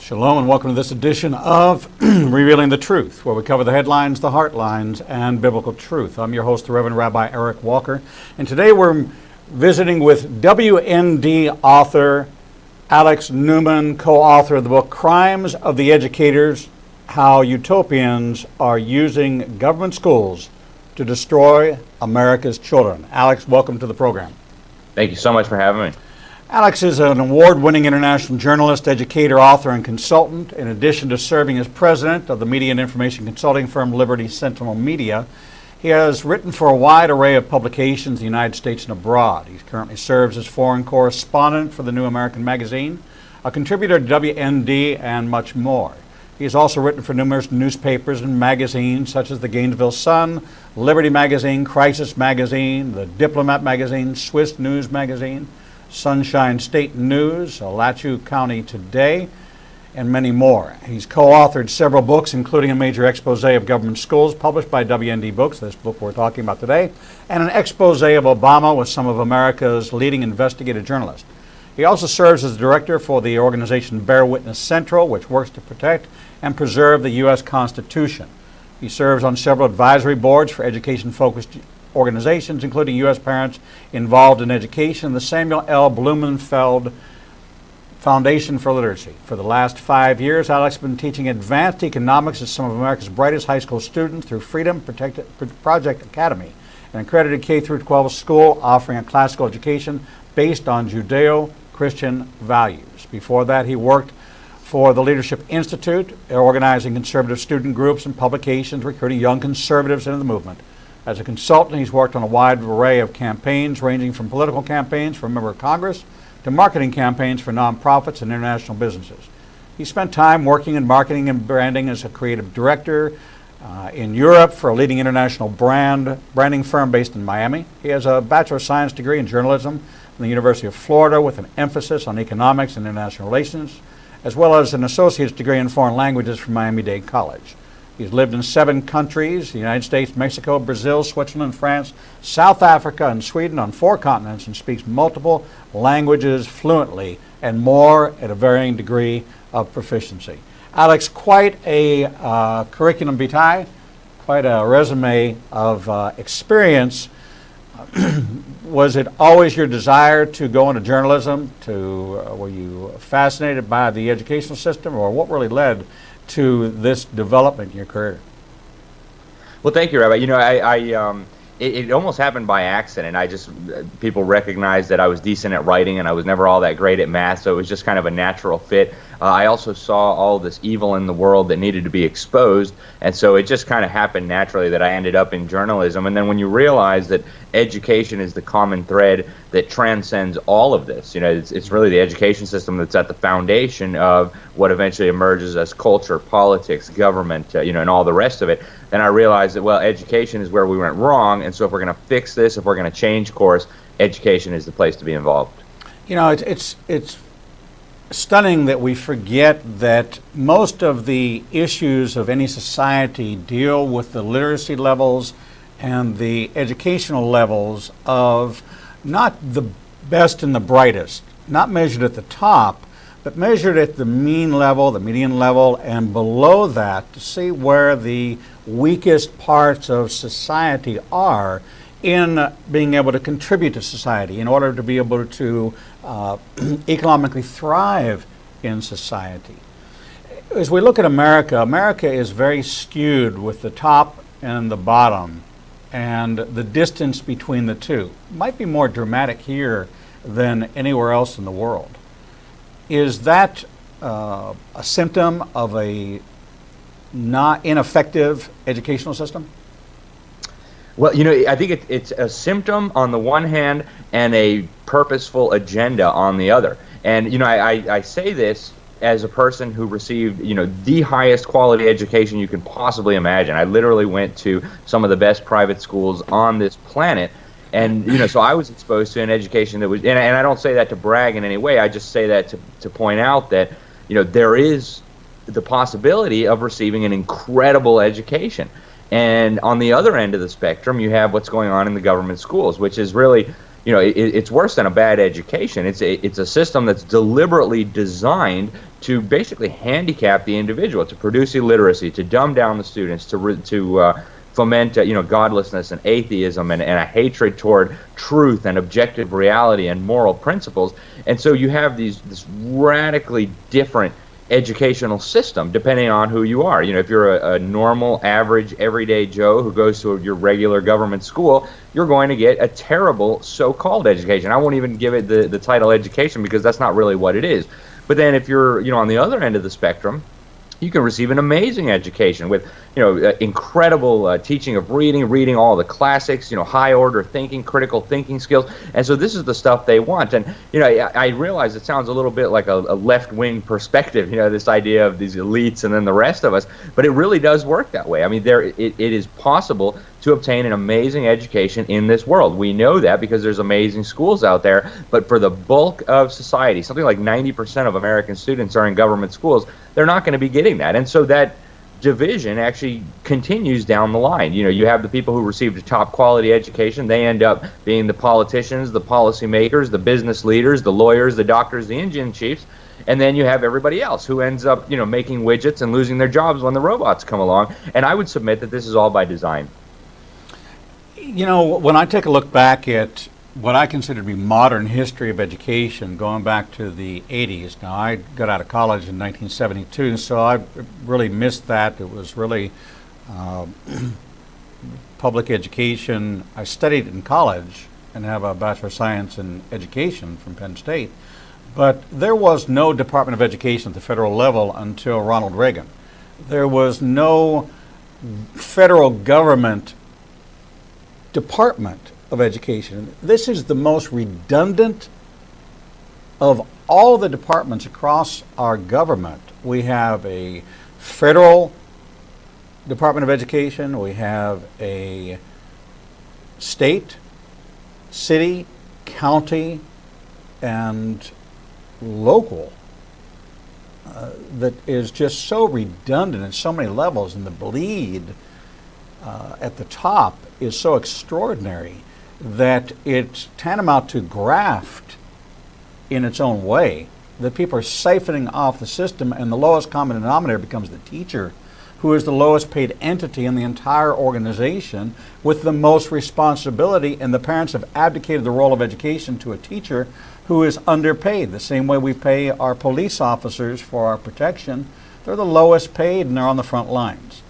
Shalom and welcome to this edition of Revealing the Truth, where we cover the headlines, the heartlines, and biblical truth. I'm your host, the Reverend Rabbi Eric Walker, and today we're visiting with WND author Alex Newman, co-author of the book Crimes of the Educators: How Utopians Are Using Government Schools to Destroy America's Children. Alex, welcome to the program. Thank you so much for having me. Alex is an award-winning international journalist, educator, author, and consultant. In addition to serving as president of the media and information consulting firm Liberty Sentinel Media, he has written for a wide array of publications in the United States and abroad. He currently serves as foreign correspondent for the New American Magazine, a contributor to WND, and much more. He has also written for numerous newspapers and magazines such as the Gainesville Sun, Liberty Magazine, Crisis Magazine, the Diplomat Magazine, Swiss News Magazine, Sunshine State News, Alachua County Today, and many more. He's co-authored several books, including a major expose of government schools published by WND Books, this book we're talking about today, and an expose of Obama with some of America's leading investigative journalists. He also serves as director for the organization Bear Witness Central, which works to protect and preserve the U.S. Constitution. He serves on several advisory boards for education-focused organizations, including U.S. Parents Involved in Education, the Samuel L. Blumenfeld Foundation for Literacy. For the last 5 years, Alex has been teaching advanced economics to some of America's brightest high school students through Freedom Project Academy, an accredited K-12 school offering a classical education based on Judeo-Christian values. Before that, he worked for the Leadership Institute, organizing conservative student groups and publications, recruiting young conservatives into the movement. As a consultant, he's worked on a wide array of campaigns, ranging from political campaigns for a member of Congress to marketing campaigns for nonprofits and international businesses. He spent time working in marketing and branding as a creative director in Europe for a leading international branding firm based in Miami. He has a Bachelor of Science degree in journalism from the University of Florida with an emphasis on economics and international relations, as well as an associate's degree in foreign languages from Miami-Dade College. He's lived in 7 countries: the United States, Mexico, Brazil, Switzerland, France, South Africa, and Sweden, on 4 continents, and speaks multiple languages fluently and more at a varying degree of proficiency. Alex, quite a curriculum vitae, quite a resume of experience. Was it always your desire to go into journalism? Were you fascinated by the educational system, or what really led to this development in your career? Well, thank you, Rabbi. You know, it almost happened by accident. People recognized that I was decent at writing, and I was never all that great at math, so it was just kind of a natural fit. I also saw all this evil in the world that needed to be exposed, and so it just kind of happened naturally that I ended up in journalism. And then when you realize that education is the common thread that transcends all of this, you know, it's really the education system that's at the foundation of what eventually emerges as culture, politics, government, you know, and all the rest of it. Then I realized that, well, education is where we went wrong, and so if we're going to fix this, if we're going to change course, education is the place to be involved. You know, it's stunning that we forget that most of the issues of any society deal with the literacy levels and the educational levels of not the best and the brightest, not measured at the top, but measured at the mean level, the median level, and below that, to see where the weakest parts of society are in being able to contribute to society in order to be able to economically thrive in society. As we look at America, America is very skewed with the top and the bottom, and the distance between the two might be more dramatic here than anywhere else in the world. Is that a symptom of a not ineffective educational system? Well, you know, I think it's a symptom on the one hand and a purposeful agenda on the other. And, you know, I say this as a person who received, you know, the highest quality education you can possibly imagine. I literally went to some of the best private schools on this planet. And, you know, so I was exposed to an education that was, and I don't say that to brag in any way, I just say that to point out that, you know, there is the possibility of receiving an incredible education. And on the other end of the spectrum, you have what's going on in the government schools, which is really, it's worse than a bad education. It's a system that's deliberately designed to basically handicap the individual, to produce illiteracy, to dumb down the students, to foment godlessness and atheism and a hatred toward truth and objective reality and moral principles. And so you have this radically different educational system depending on who you are. If you're a normal, average, everyday Joe who goes to your regular government school, you're going to get a terrible so-called education. I won't even give it the title education, because that's not really what it is. But then if you're on the other end of the spectrum, you can receive an amazing education with incredible teaching of reading all the classics, high order thinking, critical thinking skills. And so this is the stuff they want. And I realize it sounds a little bit like a left-wing perspective, this idea of these elites and then the rest of us, but it really does work that way. I mean, it is possible to obtain an amazing education in this world. We know that because there's amazing schools out there, but for the bulk of society, something like 90% of American students are in government schools, they're not going to be getting that. And so that division actually continues down the line. You have the people who received a top quality education, they end up being the politicians, the policymakers, the business leaders, the lawyers, the doctors, the engine chiefs, and then you have everybody else who ends up, making widgets and losing their jobs when the robots come along. And I would submit that this is all by design. When I take a look back at what I consider to be modern history of education, going back to the 80s. Now, I got out of college in 1972, so I really missed that. It was really public education. I studied in college and have a Bachelor of Science in Education from Penn State, but there was no Department of Education at the federal level until Ronald Reagan. There was no federal government Department of Education. This is the most redundant of all the departments across our government. We have a federal Department of Education, we have a state, city, county, and local that is just so redundant at so many levels, and the bleed at the top is so extraordinary that it's tantamount to graft in its own way, that people are siphoning off the system, and the lowest common denominator becomes the teacher, who is the lowest paid entity in the entire organization with the most responsibility, and the parents have abdicated the role of education to a teacher who is underpaid. The same way we pay our police officers for our protection, they're the lowest paid and they're on the front lines.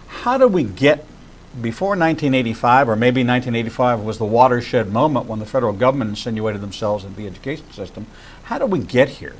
How do we get before 1985, or maybe 1985 was the watershed moment when the federal government insinuated themselves into the education system, how do we get here?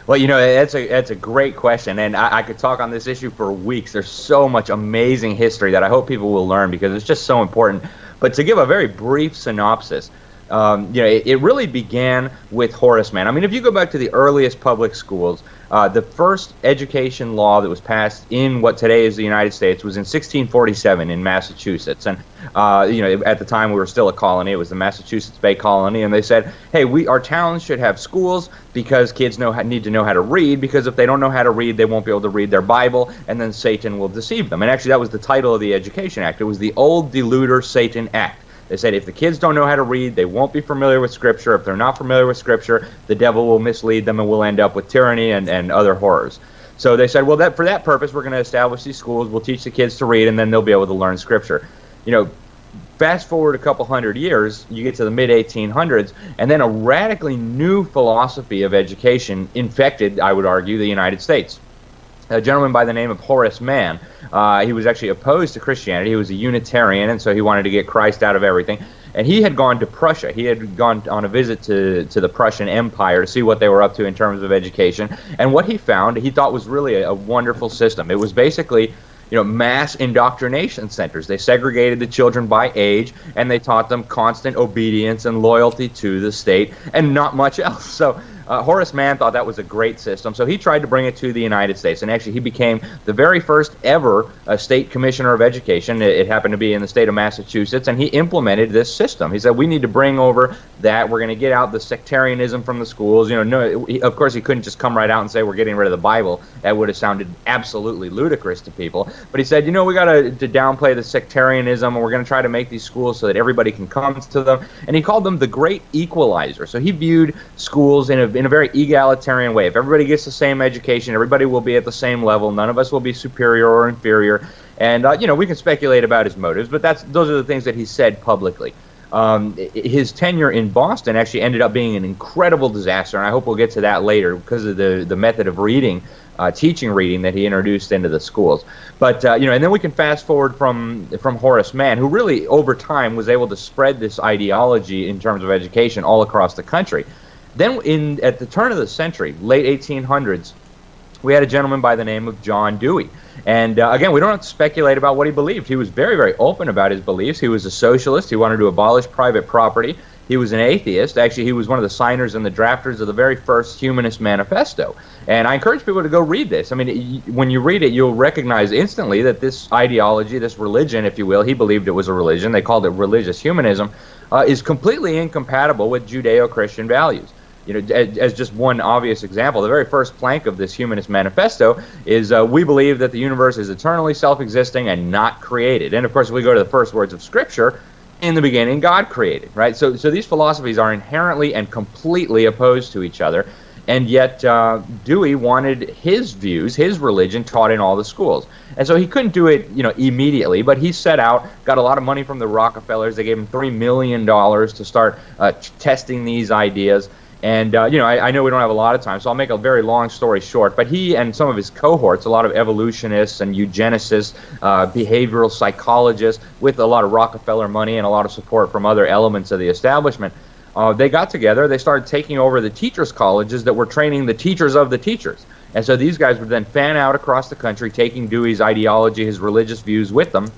Well, that's a great question, and I could talk on this issue for weeks. There's so much amazing history that I hope people will learn, because it's just so important. But to give a very brief synopsis, it really began with Horace Mann. I mean, if you go back to the earliest public schools, the first education law that was passed in what today is the United States was in 1647 in Massachusetts. And, at the time we were still a colony. It was the Massachusetts Bay Colony. And they said, hey, our towns should have schools because kids need to know how to read, because if they don't know how to read, they won't be able to read their Bible, and then Satan will deceive them. And actually, that was the title of the Education Act. It was the Old Deluder Satan Act. They said if the kids don't know how to read, they won't be familiar with Scripture. If they're not familiar with Scripture, the devil will mislead them and we'll end up with tyranny and other horrors. So they said, well, for that purpose, we're going to establish these schools. We'll teach the kids to read, and then they'll be able to learn Scripture. Fast forward a couple hundred years, you get to the mid-1800s, and then a radically new philosophy of education infected, I would argue, the United States. A gentleman by the name of Horace Mann. He was actually opposed to Christianity. He was a Unitarian, and so he wanted to get Christ out of everything. And he had gone to Prussia. He had gone on a visit to the Prussian Empire to see what they were up to in terms of education. And what he found, he thought was really a wonderful system. It was basically mass indoctrination centers. They segregated the children by age, and they taught them constant obedience and loyalty to the state, and not much else. So Horace Mann thought that was a great system, so he tried to bring it to the United States. And actually, he became the very first ever state commissioner of education. It happened to be in the state of Massachusetts, and he implemented this system. He said, we need to bring over that. We're going to get out the sectarianism from the schools. Of course, he couldn't just come right out and say we're getting rid of the Bible. That would have sounded absolutely ludicrous to people. But he said, we got to downplay the sectarianism, and we're going to try to make these schools so that everybody can come to them. And he called them the great equalizer. So he viewed schools in a very egalitarian way. If everybody gets the same education, everybody will be at the same level. None of us will be superior or inferior. And we can speculate about his motives, but those are the things that he said publicly. His tenure in Boston actually ended up being an incredible disaster, and I hope we'll get to that later because of the method of reading, teaching reading that he introduced into the schools. But and then we can fast forward from Horace Mann, who really over time was able to spread this ideology in terms of education all across the country. Then at the turn of the century, late 1800s, we had a gentleman by the name of John Dewey. And again, we don't have to speculate about what he believed. He was very, very open about his beliefs. He was a socialist. He wanted to abolish private property. He was an atheist. Actually, he was one of the signers and the drafters of the very first Humanist Manifesto. And I encourage people to go read this. I mean, when you read it, you'll recognize instantly that this ideology, this religion, if you will, he believed it was a religion. They called it religious humanism, is completely incompatible with Judeo-Christian values. As just one obvious example, the very first plank of this Humanist Manifesto is we believe that the universe is eternally self-existing and not created. And of course, if we go to the first words of Scripture, in the beginning, God created, right? So these philosophies are inherently and completely opposed to each other, and yet Dewey wanted his views, his religion, taught in all the schools. And so he couldn't do it, immediately, but he set out, got a lot of money from the Rockefellers. They gave him $3 million to start testing these ideas. And, I know we don't have a lot of time, so I'll make a very long story short. But he and some of his cohorts, a lot of evolutionists and eugenicists, behavioral psychologists, with a lot of Rockefeller money and a lot of support from other elements of the establishment, they got together. They started taking over the teachers' colleges that were training the teachers of the teachers. And so these guys would then fan out across the country, taking Dewey's ideology, his religious views with them.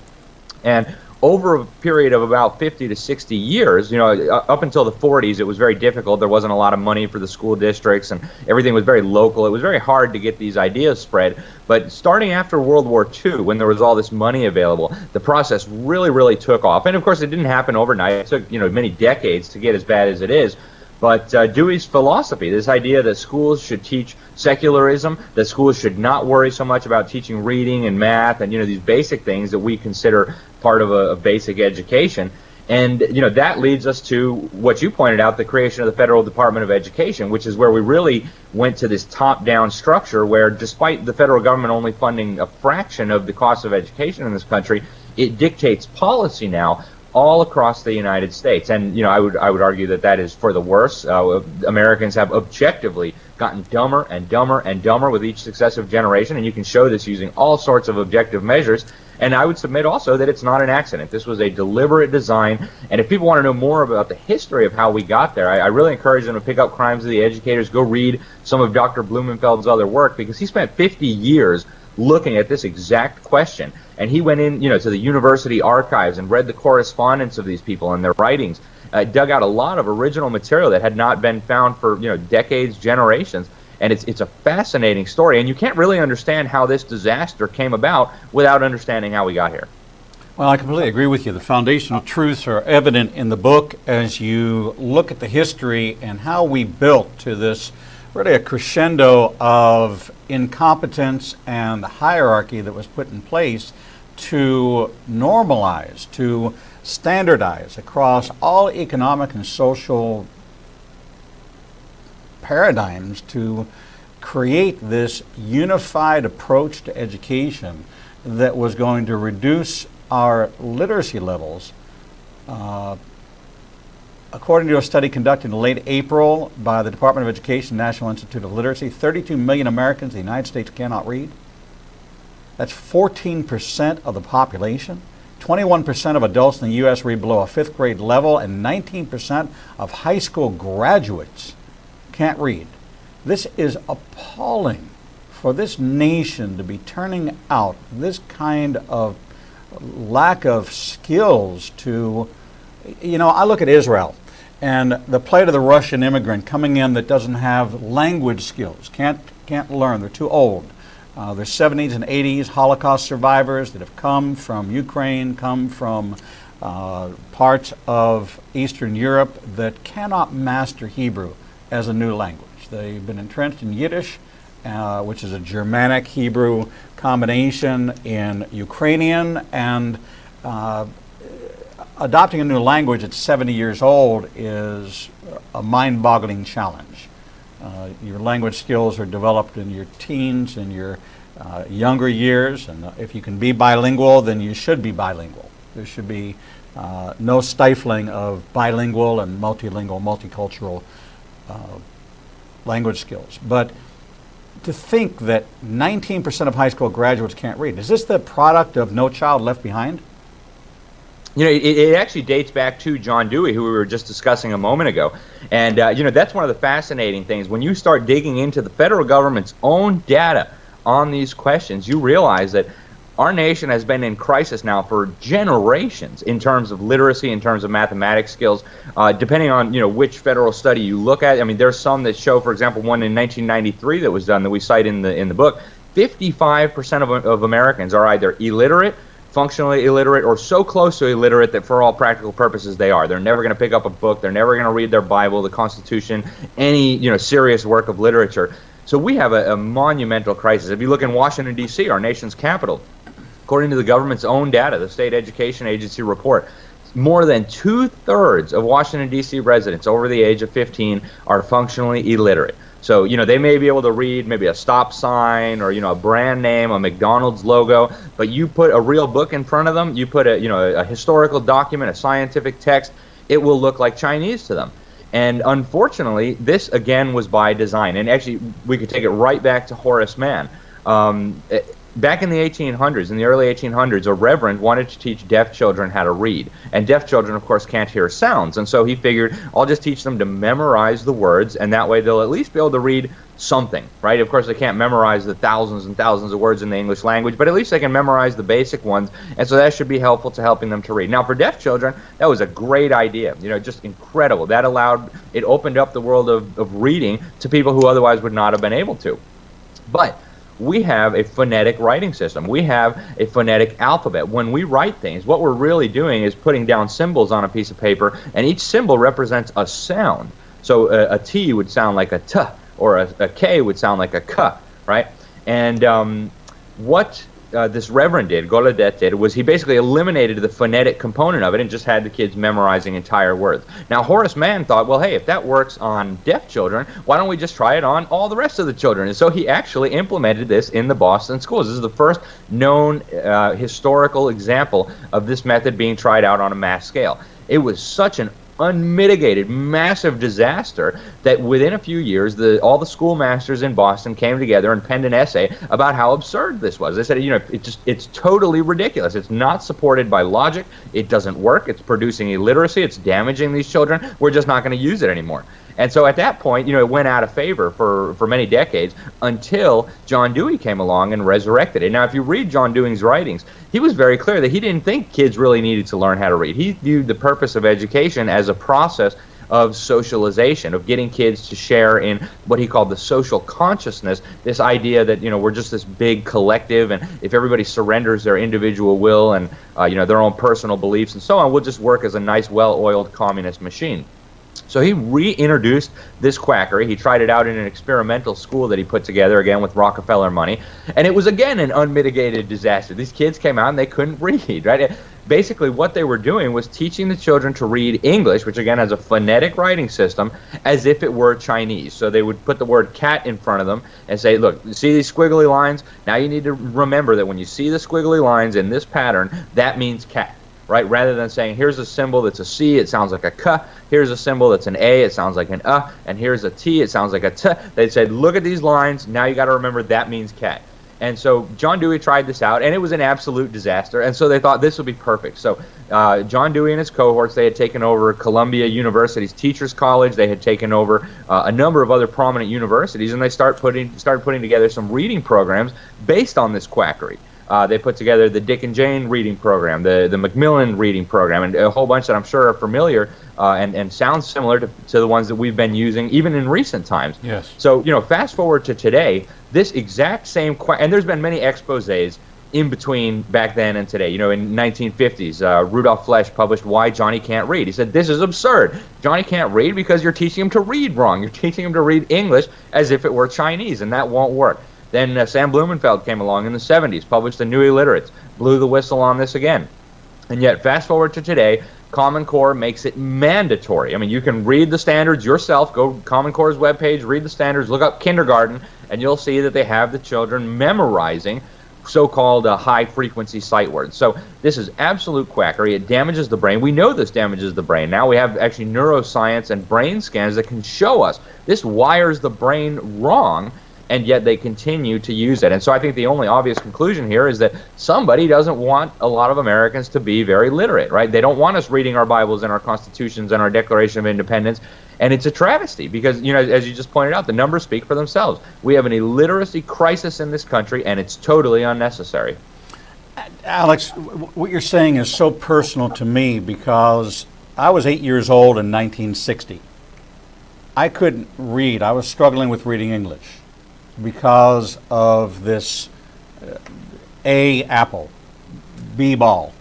And over a period of about 50 to 60 years, up until the 40s, it was very difficult. There wasn't a lot of money for the school districts, and everything was very local. It was very hard to get these ideas spread. But starting after World War II, when there was all this money available, the process really, really took off. And of course, it didn't happen overnight. It took, many decades to get as bad as it is. But Dewey's philosophy, this idea that schools should teach secularism, that schools should not worry so much about teaching reading and math and, these basic things that we consider part of a basic education. And, that leads us to what you pointed out, the creation of the Federal Department of Education, which is where we really went to this top-down structure where, despite the federal government only funding a fraction of the cost of education in this country, it dictates policy now all across the United States. And, I would argue that is for the worse. Americans have objectively gotten dumber and dumber and dumber with each successive generation, and you can show this using all sorts of objective measures. And I would submit also that it's not an accident. This was a deliberate design, and if people want to know more about the history of how we got there, I really encourage them to pick up Crimes of the Educators, go read some of Dr. Blumenfeld's other work, because he spent 50 years looking at this exact question. And he went in, to the university archives and read the correspondence of these people and their writings, dug out a lot of original material that had not been found for, decades, generations. And it's a fascinating story, and you can't really understand how this disaster came about without understanding how we got here. Well, I completely agree with you. The foundational truths are evident in the book as you look at the history and how we built to this really a crescendo of incompetence and hierarchy that was put in place to normalize, to standardize across all economic and social paradigms to create this unified approach to education that was going to reduce our literacy levels. According to a study conducted in late April by the Department of Education National Institute of Literacy, 32 million Americans in the United States cannot read. That's 14% of the population. 21% of adults in the U.S. read below a fifth grade level, and 19% of high school graduates can't read. This is appalling for this nation to be turning out this kind of lack of skills to, I look at Israel, And the plight of the Russian immigrant coming in that doesn't have language skills, can't learn, they're too old. They're 70s and 80s Holocaust survivors that have come from Ukraine, come from parts of Eastern Europe that cannot master Hebrew as a new language. They've been entrenched in Yiddish, which is a Germanic Hebrew combination, in Ukrainian, and adopting a new language at 70 years old is a mind-boggling challenge. Your language skills are developed in your teens and your younger years, and if you can be bilingual, then you should be bilingual. There should be no stifling of bilingual and multilingual, multicultural language skills. But to think that 19% of high school graduates can't read, is this the product of No Child Left Behind? You know, it actually dates back to John Dewey, who we were just discussing a moment ago. And, you know, that's one of the fascinating things. When you start digging into the federal government's own data on these questions, you realize that our nation has been in crisis now for generations in terms of literacy, in terms of mathematics skills, depending on, you know, which federal study you look at. I mean, there's some that show, for example, one in 1993 that was done that we cite in the book. 55% of Americans are either illiterate, functionally illiterate, or so close to illiterate that for all practical purposes they are. They're never going to pick up a book. They're never going to read their Bible, the Constitution, any, you know, serious work of literature. So we have a monumental crisis. If you look in Washington, D.C., our nation's capital, according to the government's own data, the State Education Agency report, more than 2/3 of Washington, D.C. residents over the age of 15 are functionally illiterate. So, you know, they may be able to read maybe a stop sign or, you know, a brand name, a McDonald's logo, but you put a real book in front of them, you put a historical document, a scientific text, it will look like Chinese to them. And unfortunately, this again was by design. And actually, we could take it right back to Horace Mann. Back in the 1800s, in the early 1800s, a reverend wanted to teach deaf children how to read. And deaf children, of course, can't hear sounds. And so he figured, I'll just teach them to memorize the words, and that way they'll at least be able to read something, right? Of course, they can't memorize the thousands and thousands of words in the English language, but at least they can memorize the basic ones, and so that should be helpful to helping them to read. Now, for deaf children, that was a great idea, you know, just incredible. That it opened up the world of reading to people who otherwise would not have been able to. But we have a phonetic writing system. We have a phonetic alphabet. When we write things, what we're really doing is putting down symbols on a piece of paper, and each symbol represents a sound. So a T would sound like a T, or a K would sound like a K, right? And what this reverend did, Gallaudet did, was he basically eliminated the phonetic component of it and just had the kids memorizing entire words. Now, Horace Mann thought, well, hey, if that works on deaf children, why don't we just try it on all the rest of the children? And so he actually implemented this in the Boston schools. This is the first known historical example of this method being tried out on a mass scale. It was such an unmitigated, massive disaster that within a few years, all the schoolmasters in Boston came together and penned an essay about how absurd this was. They said, you know, it's totally ridiculous. It's not supported by logic. It doesn't work. It's producing illiteracy. It's damaging these children. We're just not going to use it anymore. And so at that point, you know, it went out of favor for many decades until John Dewey came along and resurrected it. Now, if you read John Dewey's writings, he was very clear that he didn't think kids really needed to learn how to read. He viewed the purpose of education as a process of socialization, of getting kids to share in what he called the social consciousness, this idea that, you know, we're just this big collective, and if everybody surrenders their individual will and, you know, their own personal beliefs and so on, we'll just work as a nice, well-oiled communist machine. So he reintroduced this quackery. He tried it out in an experimental school that he put together, again, with Rockefeller money. And it was, again, an unmitigated disaster. These kids came out and they couldn't read, right? Basically, what they were doing was teaching the children to read English, which, again, has a phonetic writing system, as if it were Chinese. So they would put the word cat in front of them and say, look, see these squiggly lines? Now you need to remember that when you see the squiggly lines in this pattern, that means cat. Right, rather than saying, here's a symbol that's a C, it sounds like a K, here's a symbol that's an A, it sounds like an and here's a T, it sounds like a T. They said, look at these lines, now you got to remember that means cat. And so John Dewey tried this out, and it was an absolute disaster, and so they thought this would be perfect. So John Dewey and his cohorts, they had taken over Columbia University's Teachers College, they had taken over a number of other prominent universities, and they started putting together some reading programs based on this quackery. They put together the Dick and Jane reading program, the Macmillan reading program, and a whole bunch that I'm sure are familiar and sound similar to the ones that we've been using even in recent times. Yes. So, fast forward to today, this exact same and there's been many exposés in between back then and today. In 1950s, Rudolph Flesch published Why Johnny Can't Read. He said, this is absurd. Johnny can't read because you're teaching him to read wrong. You're teaching him to read English as if it were Chinese, and that won't work. Then Sam Blumenfeld came along in the 70s, published The New Illiterates, blew the whistle on this again. And yet, fast forward to today, Common Core makes it mandatory. I mean, you can read the standards yourself. Go Common Core's webpage, read the standards, look up kindergarten, and you'll see that they have the children memorizing so-called high-frequency sight words. So this is absolute quackery. It damages the brain. We know this damages the brain. Now we have actually neuroscience and brain scans that can show us this wires the brain wrong, and yet they continue to use it. And so I think the only obvious conclusion here is that somebody doesn't want a lot of Americans to be very literate, right? They don't want us reading our Bibles and our constitutions and our Declaration of Independence. And it's a travesty because, as you just pointed out, the numbers speak for themselves. We have an illiteracy crisis in this country, and it's totally unnecessary. Alex, what you're saying is so personal to me because I was 8 years old in 1960. I couldn't read. I was struggling with reading English because of this A, apple, B, ball.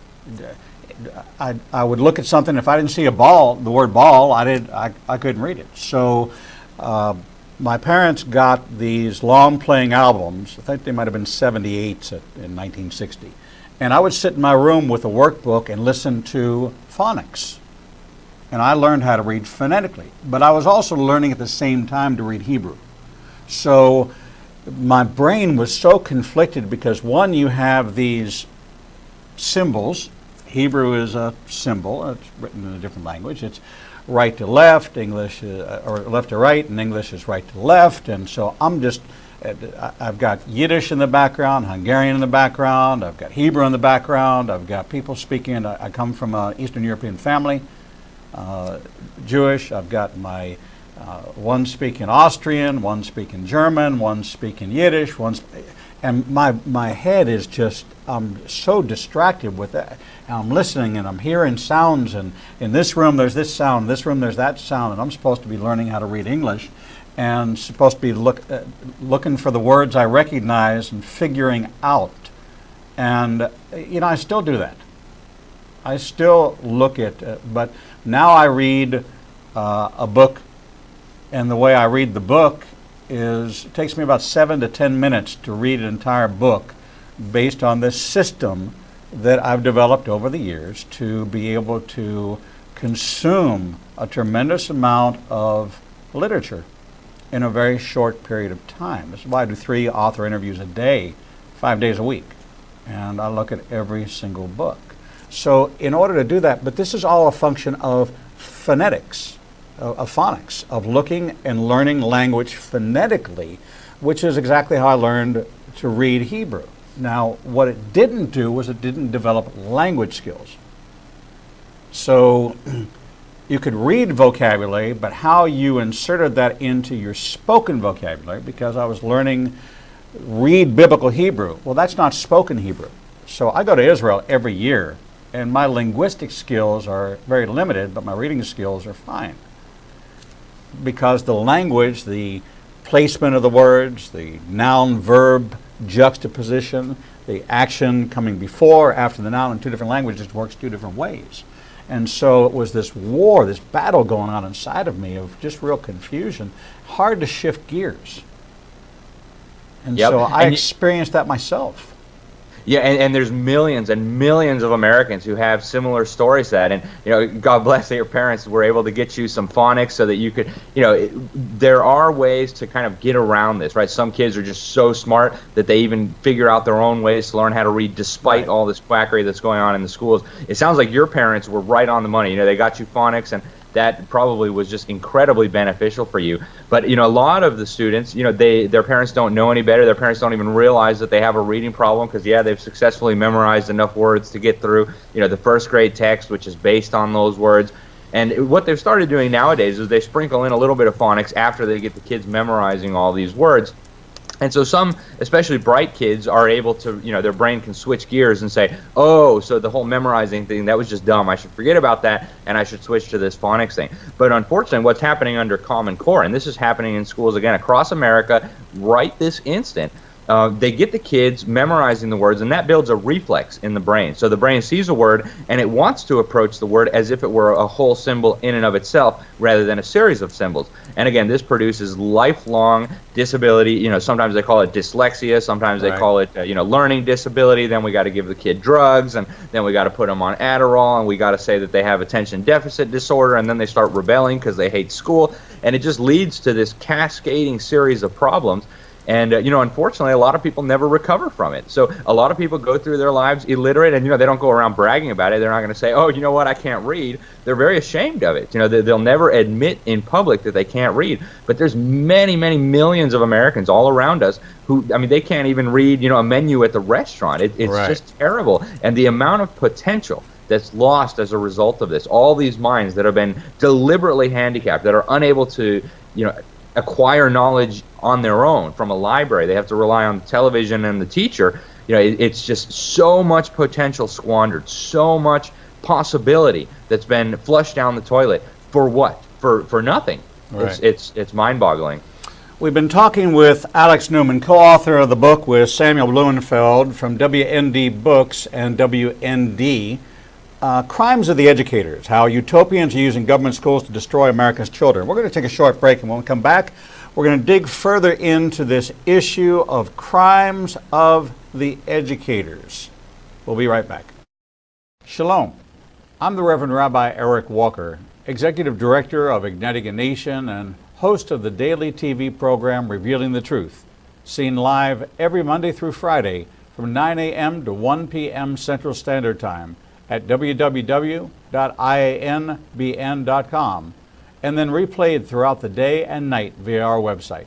I would look at something, if I didn't see a ball, the word ball, I couldn't read it. So my parents got these long playing albums. I think they might have been 78s in 1960. And I would sit in my room with a workbook and listen to phonics. And I learned how to read phonetically. But I was also learning at the same time to read Hebrew. So my brain was so conflicted because, one, you have these symbols. Hebrew is a symbol. It's written in a different language. It's right to left, English, or left to right, and English is right to left. And so I've got Yiddish in the background, Hungarian in the background, I've got Hebrew in the background, I've got people speaking, I come from an Eastern European family, Jewish. I've got my one speaking Austrian, one speaking German, one speaking Yiddish, and my head is just, I'm so distracted with that. And I'm listening and I'm hearing sounds, and in this room there's this sound, in this room there's that sound, and I'm supposed to be learning how to read English and supposed to be looking for the words I recognize and figuring out. And I still do that. I still look at, but now I read a book, and the way I read the book is, it takes me about 7 to 10 minutes to read an entire book based on this system that I've developed over the years to be able to consume a tremendous amount of literature in a very short period of time. This is why I do 3 author interviews a day, 5 days a week, and I look at every single book. So in order to do that, but this is all a function of phonetics, of phonics, of looking and learning language phonetically, which is exactly how I learned to read Hebrew. Now, what it didn't do was it didn't develop language skills. So you could read vocabulary, but how you inserted that into your spoken vocabulary, because I was learning read biblical Hebrew. Well, that's not spoken Hebrew. So I go to Israel every year, and my linguistic skills are very limited, but my reading skills are fine. Because the language, the placement of the words, the noun-verb juxtaposition, the action coming before or after the noun in 2 different languages works 2 different ways. And so it was this war, this battle going on inside of me of just real confusion, hard to shift gears. And so I experienced that myself. Yeah, and there's millions and millions of Americans who have similar stories to that. And, God bless that your parents were able to get you some phonics so that you could, there are ways to kind of get around this, right? Some kids are just so smart that they even figure out their own ways to learn how to read despite all this quackery that's going on in the schools. It sounds like your parents were right on the money. They got you phonics, and that probably was just incredibly beneficial for you. But a lot of the students, their parents don't know any better. Their parents don't even realize that they have a reading problem because, they've successfully memorized enough words to get through, the first grade text, which is based on those words. And what they've started doing nowadays is they sprinkle in a little bit of phonics after they get the kids memorizing all these words. And so some, especially bright kids, are able to, their brain can switch gears and say, oh, so the whole memorizing thing, that was just dumb. I should forget about that, and I should switch to this phonics thing. But unfortunately, what's happening under Common Core, and this is happening in schools, again, across America, right this instant, they get the kids memorizing the words, and that builds a reflex in the brain. So the brain sees a word, and it wants to approach the word as if it were a whole symbol in and of itself, rather than a series of symbols. And again, this produces lifelong disability. Sometimes they call it dyslexia, sometimes they call it, learning disability. Then we got to give the kid drugs, and then we got to put them on Adderall, and we got to say that they have attention deficit disorder, and then they start rebelling because they hate school, and it just leads to this cascading series of problems. And, unfortunately, a lot of people never recover from it. So a lot of people go through their lives illiterate, and, they don't go around bragging about it. They're not going to say, oh, you know what, I can't read. They're very ashamed of it. They'll never admit in public that they can't read. But there's many, many millions of Americans all around us who, they can't even read, a menu at the restaurant. It's just terrible. And the amount of potential that's lost as a result of this, all these minds that have been deliberately handicapped, that are unable to, acquire knowledge on their own from a library. They have to rely on television and the teacher. It's just so much potential squandered, so much possibility that's been flushed down the toilet. For what? For nothing. Right. It's mind-boggling. We've been talking with Alex Newman, co-author of the book with Samuel Blumenfeld from WND Books and WND, Crimes of the Educators, How Utopians Are Using Government Schools to Destroy America's Children. We're going to take a short break, and when we come back, we're going to dig further into this issue of crimes of the educators. We'll be right back. Shalom. I'm the Reverend Rabbi Eric Walker, Executive Director of Igniting a Nation and host of the daily TV program Revealing the Truth, seen live every Monday through Friday from 9 a.m. to 1 p.m. Central Standard Time at www.ianbn.com, and then replayed throughout the day and night via our website.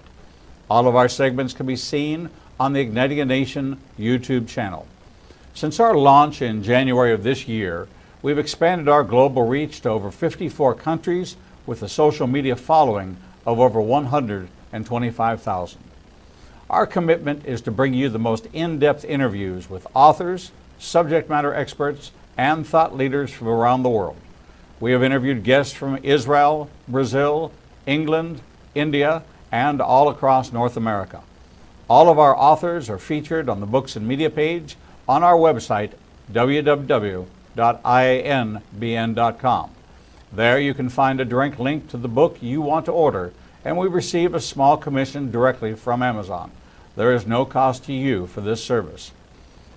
All of our segments can be seen on the Igniting a Nation YouTube channel. Since our launch in January of this year, we've expanded our global reach to over 54 countries with a social media following of over 125,000. Our commitment is to bring you the most in-depth interviews with authors, subject matter experts, and thought leaders from around the world. We have interviewed guests from Israel, Brazil, England, India, and all across North America. All of our authors are featured on the Books and Media page on our website, www.ianbn.com. There you can find a direct link to the book you want to order, and we receive a small commission directly from Amazon. There is no cost to you for this service.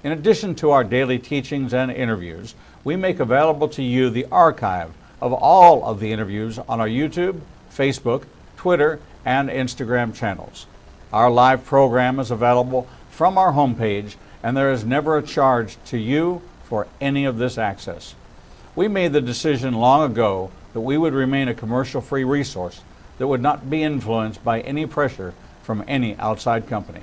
In addition to our daily teachings and interviews, we make available to you the archive of all of the interviews on our YouTube, Facebook, Twitter, and Instagram channels. Our live program is available from our homepage, and there is never a charge to you for any of this access. We made the decision long ago that we would remain a commercial-free resource that would not be influenced by any pressure from any outside company.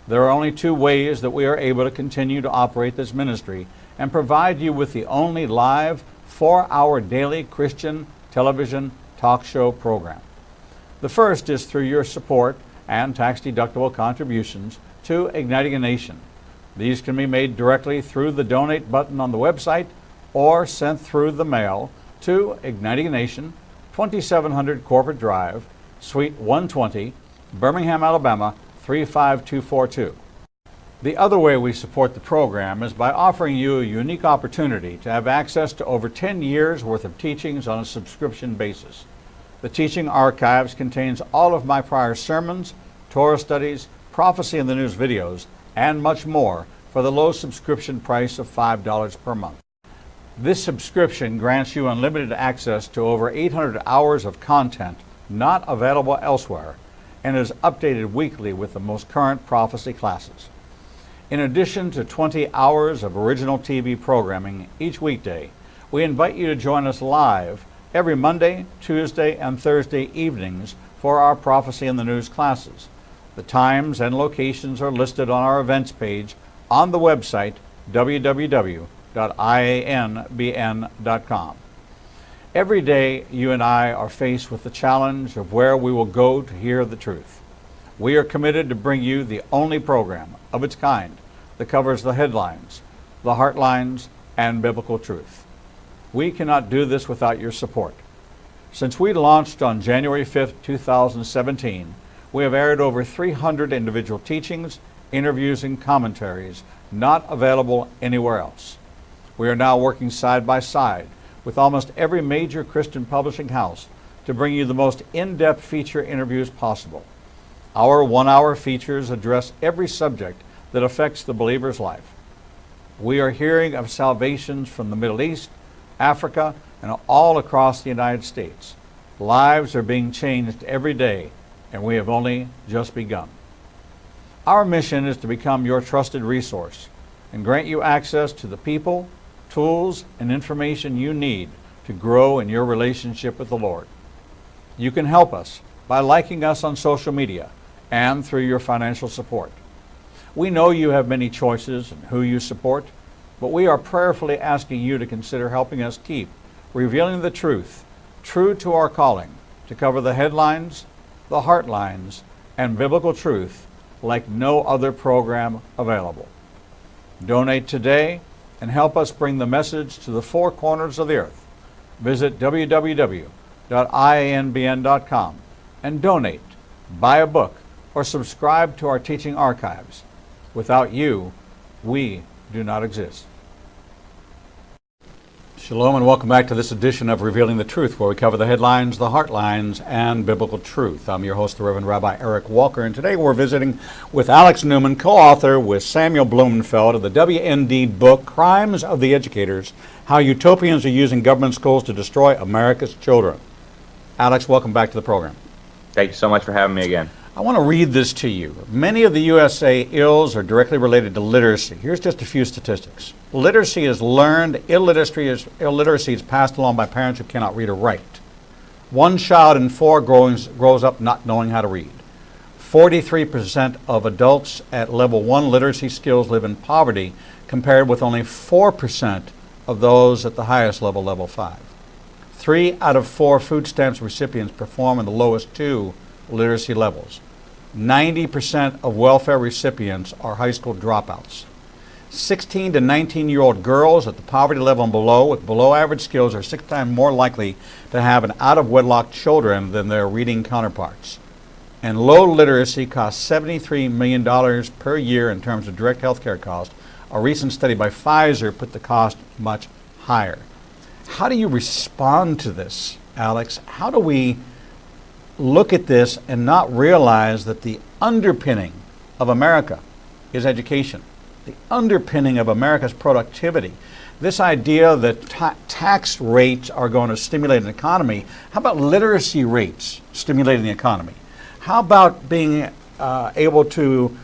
There are only two ways that we are able to continue to operate this ministry and provide you with the only live 4-hour daily Christian television talk show program. The first is through your support and tax-deductible contributions to Igniting a Nation. These can be made directly through the donate button on the website or sent through the mail to Igniting a Nation, 2700 Corporate Drive, Suite 120, Birmingham, Alabama, 35242. The other way we support the program is by offering you a unique opportunity to have access to over 10 years worth of teachings on a subscription basis. The teaching archives contains all of my prior sermons, Torah studies, prophecy in the news videos, and much more for the low subscription price of $5 per month. This subscription grants you unlimited access to over 800 hours of content not available elsewhere, and is updated weekly with the most current prophecy classes. In addition to 20 hours of original TV programming each weekday, we invite you to join us live every Monday, Tuesday, and Thursday evenings for our Prophecy in the News classes. The times and locations are listed on our events page on the website www.ianbn.com. Every day, you and I are faced with the challenge of where we will go to hear the truth. We are committed to bring you the only program of its kind that covers the headlines, the heartlines, and biblical truth. We cannot do this without your support. Since we launched on January 5th, 2017, we have aired over 300 individual teachings, interviews, and commentaries not available anywhere else. We are now working side by side with almost every major Christian publishing house to bring you the most in-depth feature interviews possible. Our one-hour features address every subject that affects the believer's life. We are hearing of salvations from the Middle East, Africa, and all across the United States. Lives are being changed every day, and we have only just begun. Our mission is to become your trusted resource and grant you access to the people, tools, and information you need to grow in your relationship with the Lord. You can help us by liking us on social media and through your financial support. We know you have many choices in who you support, but we are prayerfully asking you to consider helping us keep revealing the truth, true to our calling, to cover the headlines, the heartlines, and biblical truth like no other program available. Donate today and help us bring the message to the four corners of the earth. Visit www.ianbn.com and donate, buy a book, or subscribe to our teaching archives. Without you, we do not exist. Shalom and welcome back to this edition of Revealing the Truth, where we cover the headlines, the heartlines, and biblical truth. I'm your host, the Reverend Rabbi Eric Walker, and today we're visiting with Alex Newman, co-author with Samuel Blumenfeld of the WND book, Crimes of the Educators, How Utopians Are Using Government Schools to Destroy America's Children. Alex, welcome back to the program. Thank you so much for having me again. I want to read this to you. Many of the USA ills are directly related to literacy. Here's just a few statistics. Literacy is learned, illiteracy is passed along by parents who cannot read or write. 1 child in 4 grows up not knowing how to read. 43% of adults at level 1 literacy skills live in poverty, compared with only 4% of those at the highest level, level 5. 3 out of 4 food stamps recipients perform in the lowest 2 literacy levels. 90% of welfare recipients are high school dropouts. 16 to 19-year-old girls at the poverty level and below with below average skills are 6 times more likely to have an out-of-wedlock children than their reading counterparts. And low literacy costs $73 million per year in terms of direct health care costs. A recent study by Pfizer put the cost much higher. How do you respond to this, Alex? How do we look at this and not realize that the underpinning of America is education, the underpinning of America's productivity? This idea that tax rates are going to stimulate an economy. How about literacy rates stimulating the economy? How about being able to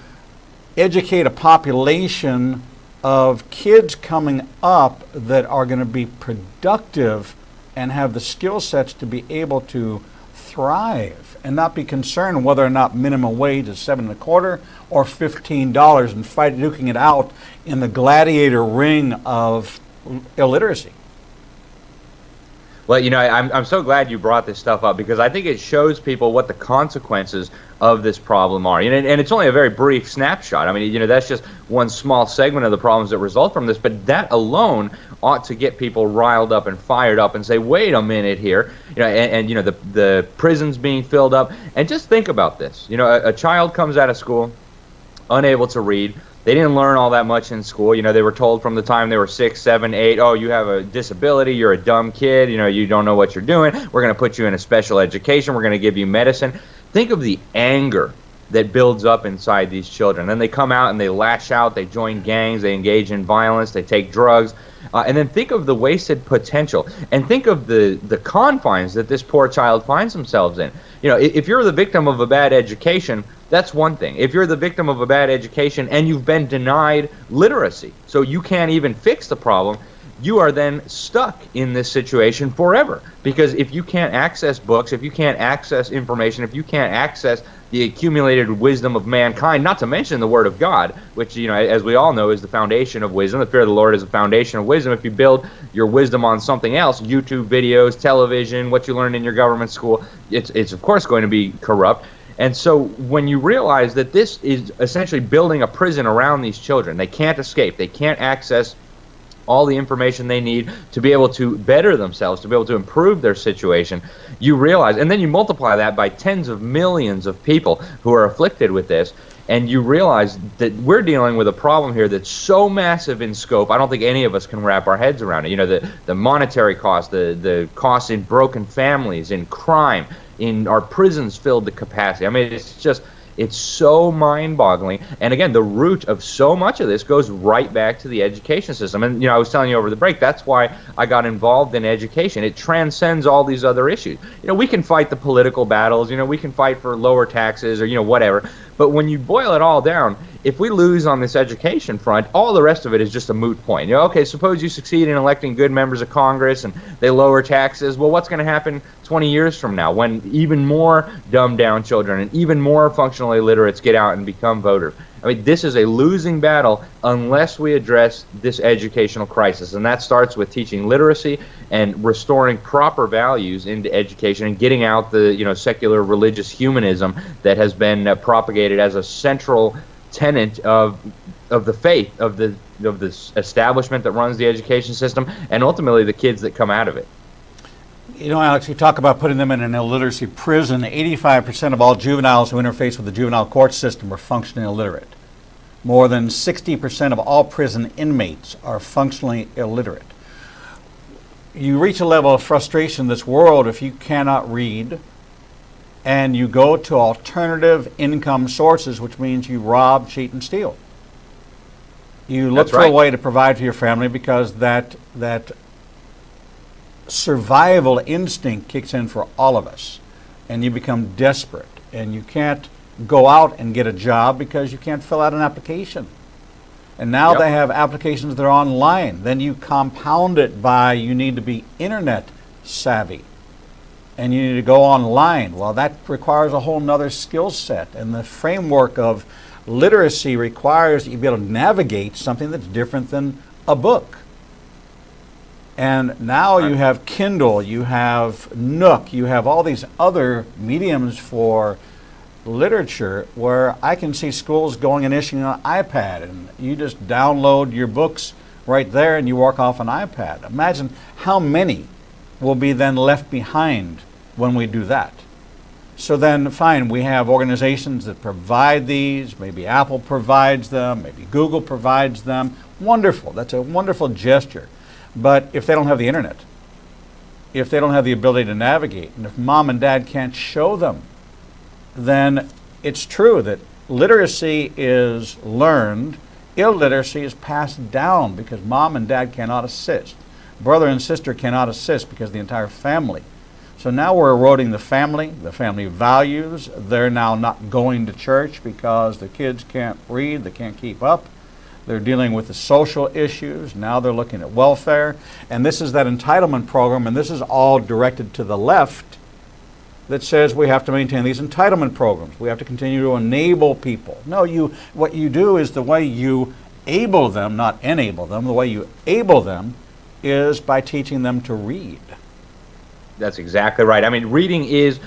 educate a population of kids coming up that are going to be productive and have the skill sets to be able to thrive and not be concerned whether or not minimum wage is $7.25 or $15 and fight duking it out in the gladiator ring of illiteracy? Well, you know, I'm so glad you brought this stuff up, because I think it shows people what the consequences of this problem are. And it's only a very brief snapshot. I mean, you know, that's just one small segment of the problems that result from this, but that alone ought to get people riled up and fired up and say, wait a minute here, you know, and you know, the prisons being filled up. And just think about this. You know, a child comes out of school unable to read. They didn't learn all that much in school. You know, they were told from the time they were 6, 7, 8, oh, you have a disability, you're a dumb kid, you know, you don't know what you're doing. We're going to put you in a special education. We're going to give you medicine. Think of the anger that builds up inside these children. Then they come out and they lash out, they join gangs, they engage in violence, they take drugs. And then think of the wasted potential, and think of the confines that this poor child finds themselves in. You know, if you're the victim of a bad education, that's one thing. If you're the victim of a bad education and you've been denied literacy, so you can't even fix the problem, you are then stuck in this situation forever. Because if you can't access books, if you can't access information, if you can't access the accumulated wisdom of mankind, not to mention the Word of God, which, you know, as we all know, is the foundation of wisdom. The fear of the Lord is the foundation of wisdom. If you build your wisdom on something else, YouTube videos, television, what you learned in your government school, it's of course going to be corrupt. And so when you realize that this is essentially building a prison around these children, they can't escape, they can't access all the information they need to be able to better themselves, to be able to improve their situation, you realize, and then you multiply that by tens of millions of people who are afflicted with this, and you realize that we're dealing with a problem here that's so massive in scope, I don't think any of us can wrap our heads around it. You know, the monetary cost, the costs in broken families, in crime, in our prisons filled to capacity. I mean, it's so mind-boggling. And again, the root of so much of this goes right back to the education system. And, you know, I was telling you over the break, that's why I got involved in education. It transcends all these other issues. You know, we can fight the political battles, you know, we can fight for lower taxes or, you know, whatever. But when you boil it all down, if we lose on this education front, all the rest of it is just a moot point. You know, okay, suppose you succeed in electing good members of Congress and they lower taxes. Well, what's going to happen 20 years from now when even more dumbed-down children and even more functional illiterates get out and become voters? I mean, this is a losing battle unless we address this educational crisis, and that starts with teaching literacy and restoring proper values into education and getting out the, you know, secular religious humanism that has been propagated as a central tenet of the faith of this establishment that runs the education system, and ultimately the kids that come out of it. You know, Alex, you talk about putting them in an illiteracy prison. 85% of all juveniles who interface with the juvenile court system are functionally illiterate. More than 60% of all prison inmates are functionally illiterate. You reach a level of frustration in this world if you cannot read, and you go to alternative income sources, which means you rob, cheat, and steal. You look for a way to provide for your family because that survival instinct kicks in for all of us, and you become desperate, and you can't go out and get a job because you can't fill out an application. And now they have applications that are online. Then you compound it by you need to be internet savvy, and you need to go online. Well, that requires a whole nother skill set, and the framework of literacy requires that you be able to navigate something that's different than a book. And now you have Kindle, you have Nook, you have all these other mediums for literature where I can see schools going and issuing an iPad, and you just download your books right there and you walk off an iPad. Imagine how many will be then left behind when we do that. So then, fine, we have organizations that provide these. Maybe Apple provides them, maybe Google provides them. Wonderful, that's a wonderful gesture. But if they don't have the internet, if they don't have the ability to navigate, and if mom and dad can't show them, then it's true that literacy is learned, illiteracy is passed down because mom and dad cannot assist. Brother and sister cannot assist because the entire family. So now we're eroding the family values. They're now not going to church because the kids can't read, they can't keep up. They're dealing with the social issues. Now they're looking at welfare. And this is that entitlement program, and this is all directed to the left that says we have to maintain these entitlement programs. We have to continue to enable people. No, what you do is the way you able them, not enable them, the way you able them is by teaching them to read. That's exactly right. I mean, reading is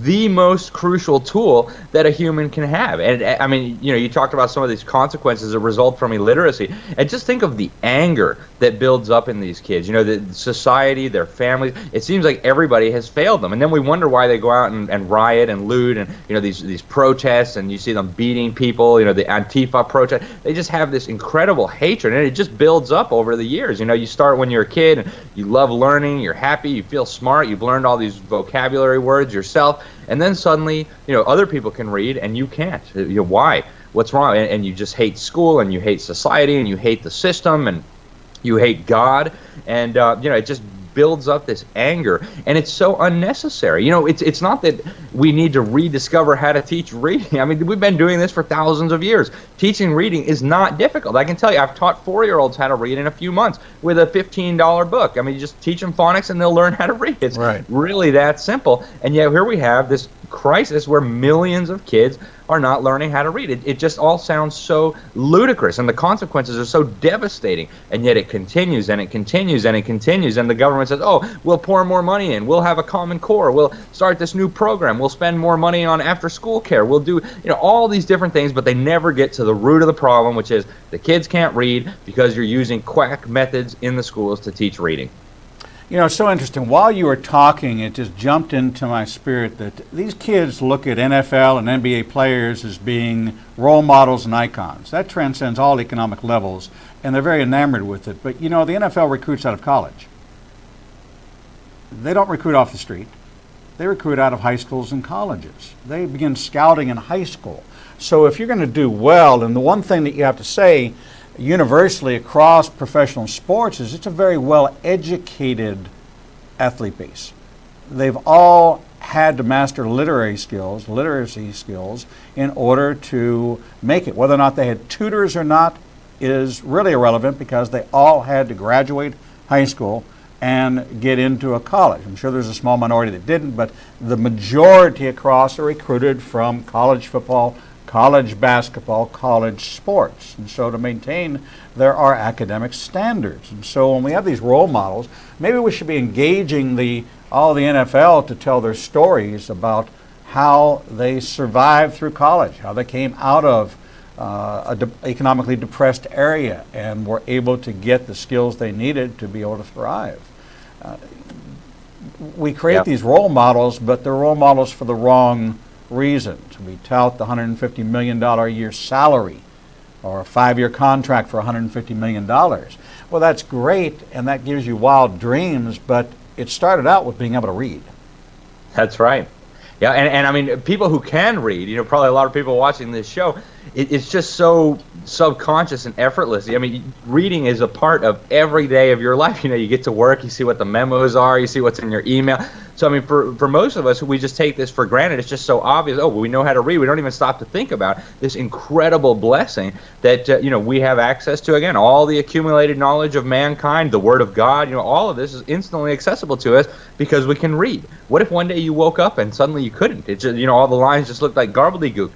the most crucial tool that a human can have. And I mean, you know, you talked about some of these consequences that result from illiteracy. And just think of the anger that builds up in these kids. You know, the society, their families, it seems like everybody has failed them. And then we wonder why they go out and riot and loot and, you know, these protests, and you see them beating people, you know, the Antifa protest. They just have this incredible hatred, and it just builds up over the years. You know, you start when you're a kid and you love learning, you're happy, you feel smart, you've learned all these vocabulary words yourself. And then suddenly, you know, other people can read and you can't. You know, why? What's wrong? And you just hate school, and you hate society, and you hate the system, and you hate God, and you know, it just builds up this anger, and it's so unnecessary. You know, it's not that we need to rediscover how to teach reading. I mean, we've been doing this for thousands of years. Teaching reading is not difficult. I can tell you, I've taught 4-year-olds how to read in a few months with a $15 book. I mean, you just teach them phonics and they'll learn how to read. It's really that simple. And yet here we have this crisis where millions of kids are not learning how to read. It just all sounds so ludicrous, and the consequences are so devastating, and yet it continues and it continues and it continues, and the government says, oh, we'll pour more money in, we'll have a Common Core, we'll start this new program, we'll spend more money on after-school care, we'll do all these different things, but they never get to the root of the problem, which is the kids can't read because you're using quack methods in the schools to teach reading. It's so interesting. While you were talking, it just jumped into my spirit that these kids look at NFL and NBA players as being role models and icons. That transcends all economic levels, and they're very enamored with it. But, the NFL recruits out of college. They don't recruit off the street. They recruit out of high schools and colleges. They begin scouting in high school. So if you're going to do well, and the one thing that you have to say universally across professional sports is it's a very well-educated athlete base. They've all had to master literacy skills in order to make it. Whether or not they had tutors or not is really irrelevant because they all had to graduate high school and get into a college. I'm sure there's a small minority that didn't, but the majority across are recruited from college football, college basketball, college sports. And so to maintain, there are academic standards. And so when we have these role models, maybe we should be engaging all the NFL to tell their stories about how they survived through college, how they came out of an economically depressed area and were able to get the skills they needed to be able to thrive. We create these role models, but they're role models for the wrong reasons. We tout the $150 million a year salary or a 5-year contract for $150 million. Well, that's great, and that gives you wild dreams, but it started out with being able to read. That's right. Yeah, and I mean, people who can read, probably a lot of people watching this show, it's just so subconscious and effortless. I mean, reading is a part of every day of your life. You get to work, you see what the memos are, you see what's in your email. So, I mean, for most of us, we just take this for granted. It's just so obvious. Oh, well, we know how to read. We don't even stop to think about this incredible blessing that, we have access to. Again, all the accumulated knowledge of mankind, the Word of God, all of this is instantly accessible to us because we can read. What if one day you woke up and suddenly you couldn't? It's just, all the lines just looked like gobbledygook.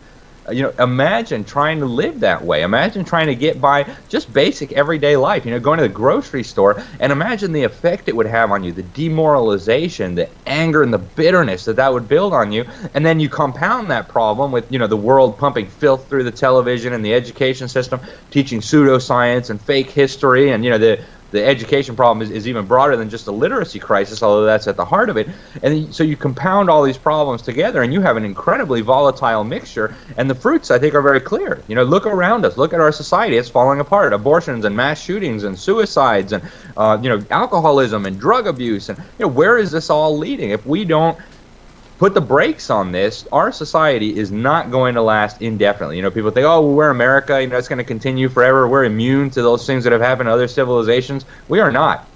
Imagine trying to live that way. Imagine trying to get by just basic everyday life, going to the grocery store, and imagine the effect it would have on you, the demoralization, the anger, and the bitterness that would build on you. And then you compound that problem with, the world pumping filth through the television and the education system, teaching pseudoscience and fake history, and, the education problem is even broader than just a literacy crisis, although that's at the heart of it. And so you compound all these problems together, and you have an incredibly volatile mixture. And the fruits, I think, are very clear. Look around us. Look at our society. It's falling apart. Abortions and mass shootings and suicides and, alcoholism and drug abuse. And, where is this all leading? If we don't put the brakes on this, our society is not going to last indefinitely. People think, oh, well, we're America, it's going to continue forever. We're immune to those things that have happened to other civilizations. We are not.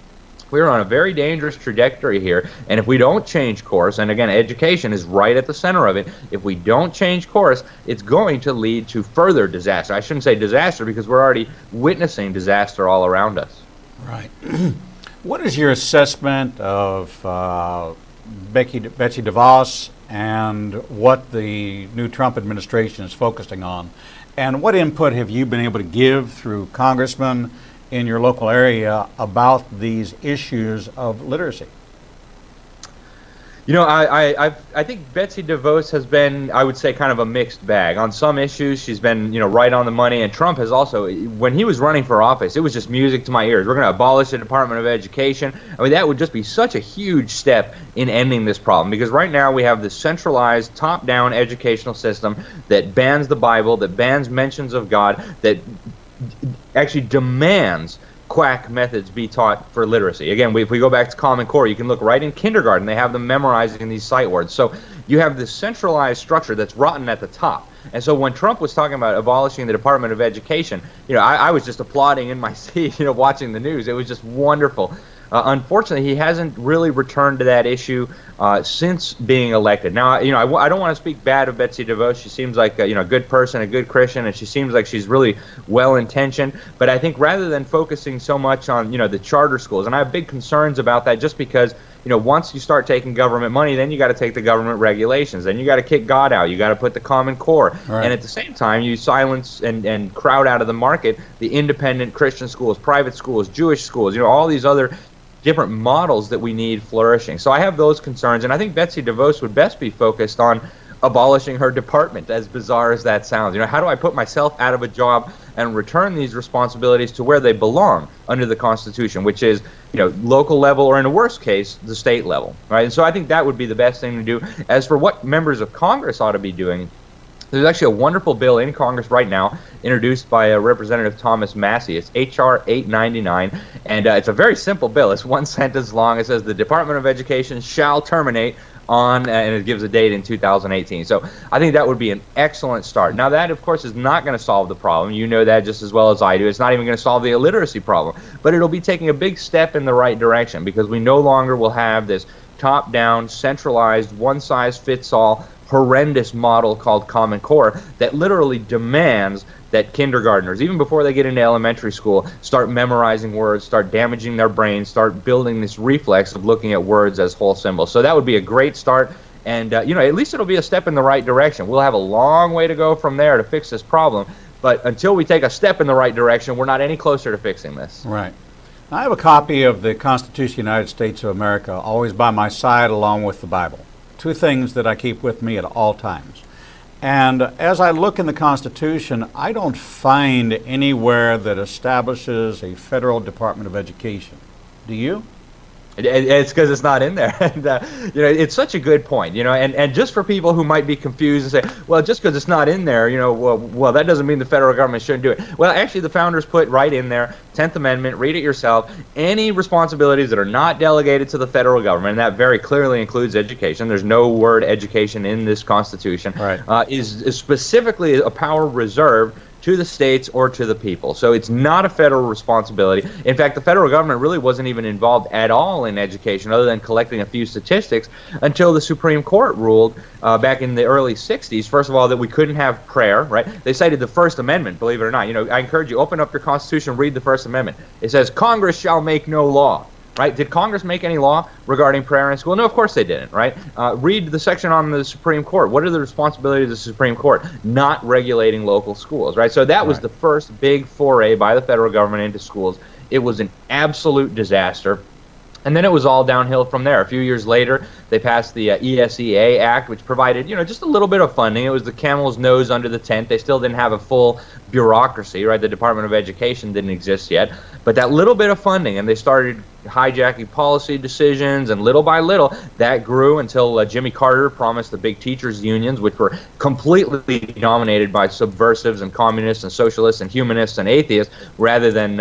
We are on a very dangerous trajectory here, and if we don't change course, and again, education is right at the center of it, if we don't change course, it's going to lead to further disaster. I shouldn't say disaster because we're already witnessing disaster all around us. Right. What is your assessment of Betsy DeVos and what the new Trump administration is focusing on? And what input have you been able to give through congressmen in your local area about these issues of literacy? I think Betsy DeVos has been, I would say, kind of a mixed bag. On some issues, she's been, right on the money. And Trump has also, when he was running for office, it was just music to my ears. We're going to abolish the Department of Education. I mean, that would just be such a huge step in ending this problem. Because right now we have this centralized, top-down educational system that bans the Bible, that bans mentions of God, that actually demands quack methods be taught for literacy. Again, if we go back to Common Core, you can look right in kindergarten. They have them memorizing these sight words. So you have this centralized structure that's rotten at the top. And so when Trump was talking about abolishing the Department of Education, I was just applauding in my seat, watching the news. It was just wonderful. Unfortunately, he hasn't really returned to that issue since being elected. Now, I don't want to speak bad of Betsy DeVos. She seems like a good person, a good Christian, and she seems like she's really well-intentioned. But I think rather than focusing so much on the charter schools, and I have big concerns about that, just because once you start taking government money, then you got to take the government regulations. Then you got to kick God out. You got to put the Common Core. Right. And at the same time, you silence and crowd out of the market the independent Christian schools, private schools, Jewish schools, all these other different models that we need flourishing. So I have those concerns, and I think Betsy DeVos would best be focused on abolishing her department, as bizarre as that sounds. How do I put myself out of a job and return these responsibilities to where they belong under the Constitution, which is, local level, or in the worst case, the state level, right? And so I think that would be the best thing to do. As for what members of Congress ought to be doing, there's actually a wonderful bill in Congress right now, introduced by Representative Thomas Massey. It's H.R. 899, and it's a very simple bill. It's one sentence long. It says, the Department of Education shall terminate on, and it gives a date in 2018. So I think that would be an excellent start. Now that, of course, is not going to solve the problem. You know that just as well as I do. It's not even going to solve the illiteracy problem, but it'll be taking a big step in the right direction, because we no longer will have this top-down, centralized, one-size-fits-all, horrendous model called Common Core that literally demands that kindergartners, even before they get into elementary school, start memorizing words, start damaging their brains, start building this reflex of looking at words as whole symbols. So that would be a great start, and at least it'll be a step in the right direction. We'll have a long way to go from there to fix this problem, but until we take a step in the right direction, we're not any closer to fixing this. Right. I have a copy of the Constitution of the United States of America always by my side, along with the Bible. Two things that I keep with me at all times. And as I look in the Constitution, I don't find anywhere that establishes a federal Department of Education. Do you? It's because it's not in there. And, it's such a good point, and just for people who might be confused and say, well, just because it's not in there, well, that doesn't mean the federal government shouldn't do it. Well, actually, the founders put right in there, 10th Amendment, read it yourself, any responsibilities that are not delegated to the federal government, and that very clearly includes education. There's no word education in this Constitution, right. Is specifically a power reserved to the states or to the people. So it's not a federal responsibility. In fact, the federal government really wasn't even involved at all in education, other than collecting a few statistics, until the Supreme Court ruled back in the early 60s, first of all, that we couldn't have prayer, right? They cited the First Amendment, believe it or not. I encourage you, open up your Constitution, read the First Amendment. It says, Congress shall make no law. Right? Did Congress make any law regarding prayer in school? No, of course they didn't, right? Read the section on the Supreme Court. What are the responsibilities of the Supreme Court? Not regulating local schools, right? So that was the first big foray by the federal government into schools. It was an absolute disaster. And then it was all downhill from there. A few years later, they passed the ESEA Act, which provided, just a little bit of funding. It was the camel's nose under the tent. They still didn't have a full bureaucracy, right? The Department of Education didn't exist yet. But that little bit of funding, and they started hijacking policy decisions, and little by little, that grew until Jimmy Carter promised the big teachers' unions, which were completely dominated by subversives and communists and socialists and humanists and atheists, rather than,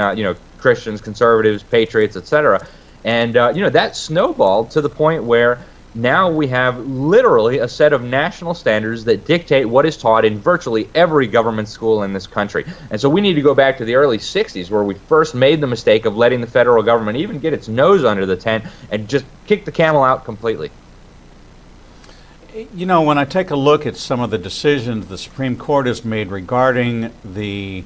Christians, conservatives, patriots, etc. And, that snowballed to the point where now we have literally a set of national standards that dictate what is taught in virtually every government school in this country. And so we need to go back to the early 60s, where we first made the mistake of letting the federal government even get its nose under the tent and just kick the camel out completely. When I take a look at some of the decisions the Supreme Court has made regarding the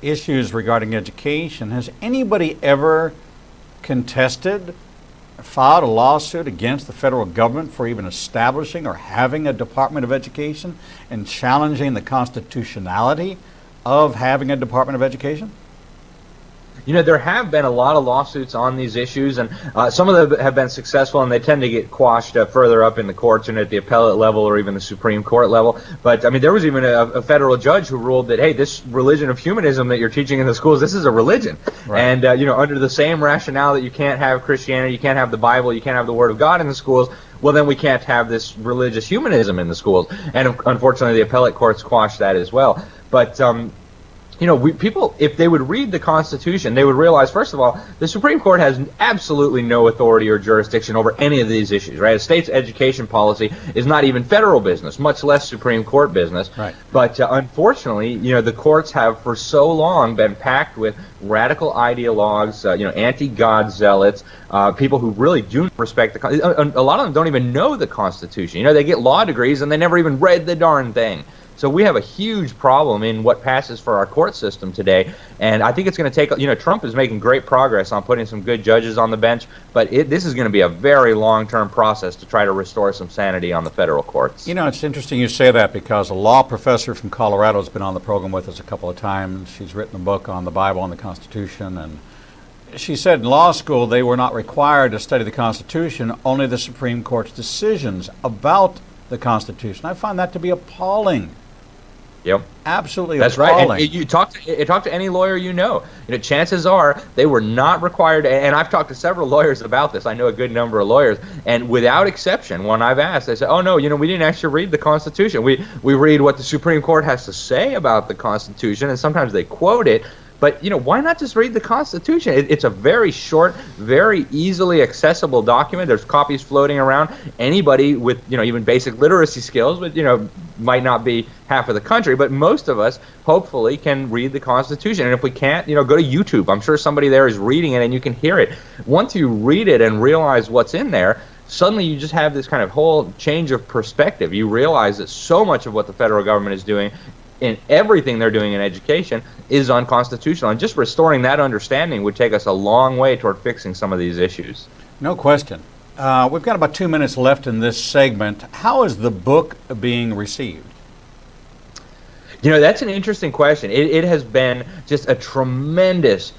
issues regarding education, has anybody ever contested, filed a lawsuit against the federal government for even establishing or having a Department of Education and challenging the constitutionality of having a Department of Education? There have been a lot of lawsuits on these issues, and some of them have been successful, and they tend to get quashed further up in the courts and at the appellate level or even the Supreme Court level. But, there was even a federal judge who ruled that, hey, this religion of humanism that you're teaching in the schools, this is a religion. Right. And, under the same rationale that you can't have Christianity, you can't have the Bible, you can't have the Word of God in the schools, well, then we can't have this religious humanism in the schools. And, unfortunately, the appellate courts quashed that as well. But, people, if they would read the Constitution, they would realize, first of all, the Supreme Court has absolutely no authority or jurisdiction over any of these issues, right? A state's education policy is not even federal business, much less Supreme Court business. Right. But unfortunately, the courts have for so long been packed with radical ideologues, anti-God zealots, people who really do respect the Constitution. A lot of them don't even know the Constitution. They get law degrees and they never even read the darn thing. So we have a huge problem in what passes for our court system today. And I think it's going to take, Trump is making great progress on putting some good judges on the bench, but this is going to be a very long-term process to try to restore some sanity on the federal courts. It's interesting you say that, because a law professor from Colorado has been on the program with us a couple of times. She's written a book on the Bible and the Constitution, and she said in law school they were not required to study the Constitution, only the Supreme Court's decisions about the Constitution. I find that to be appalling. Yep. Absolutely That's appalling. right. And you talk to any lawyer chances are they were not required, and I've talked to several lawyers about this. I know a good number of lawyers, and without exception, when I've asked, they say, oh no, we didn't actually read the Constitution. We read what the Supreme Court has to say about the Constitution, and sometimes they quote it. But, why not just read the Constitution? It's a very short, very easily accessible document. There's copies floating around. Anybody with, even basic literacy skills, but, might not be half of the country, but most of us, hopefully, can read the Constitution. And if we can't, go to YouTube. I'm sure somebody there is reading it and you can hear it. Once you read it and realize what's in there, suddenly you just have this kind of whole change of perspective. You realize that so much of what the federal government is doing in everything they're doing in education is unconstitutional, and just restoring that understanding would take us a long way toward fixing some of these issues. No question. We've got about 2 minutes left in this segment. How is the book being received? That's an interesting question. It has been just a tremendous